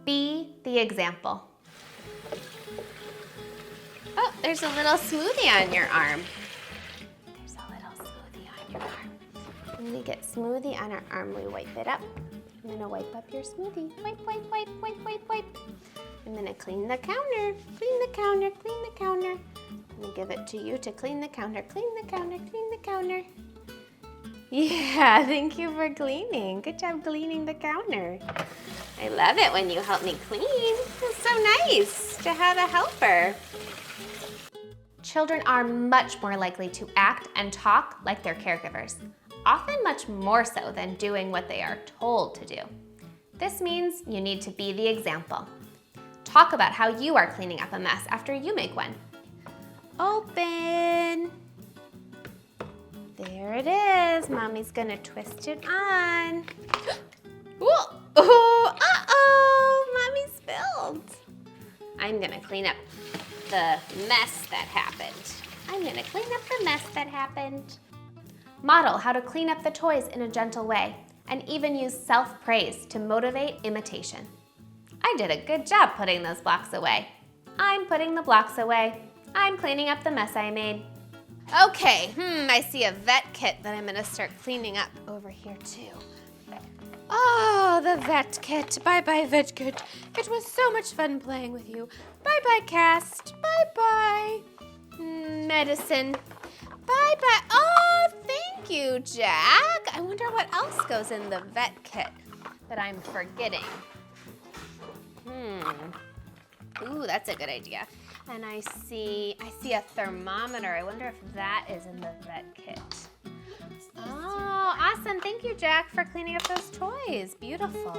Be the example. Oh, there's a little smoothie on your arm. There's a little smoothie on your arm. When we get smoothie on our arm, we wipe it up. I'm gonna wipe up your smoothie. Wipe, wipe, wipe, wipe, wipe, wipe. I'm gonna clean the counter, clean the counter, clean the counter. I'm gonna give it to you to clean the counter, clean the counter, clean the counter. Yeah, thank you for cleaning. Good job cleaning the counter. I love it when you help me clean. It's so nice to have a helper. Children are much more likely to act and talk like their caregivers, often much more so than doing what they are told to do. This means you need to be the example. Talk about how you are cleaning up a mess after you make one. Open. There it is. Mommy's gonna twist it on. Whoa. Oh, Mommy spilled. I'm gonna clean up the mess that happened. I'm gonna clean up the mess that happened. Model how to clean up the toys in a gentle way, and even use self-praise to motivate imitation. I did a good job putting those blocks away. I'm putting the blocks away. I'm cleaning up the mess I made. Okay, I see a vet kit that I'm gonna start cleaning up over here too. Oh, the vet kit. Bye-bye, vet kit. It was so much fun playing with you. Bye-bye, cast. Bye-bye. Medicine. Bye-bye. Oh, thank you, Jack. I wonder what else goes in the vet kit that I'm forgetting. Ooh, that's a good idea. And I see a thermometer. I wonder if that is in the vet kit. Oh, awesome. Thank you, Jack, for cleaning up those toys. Beautiful.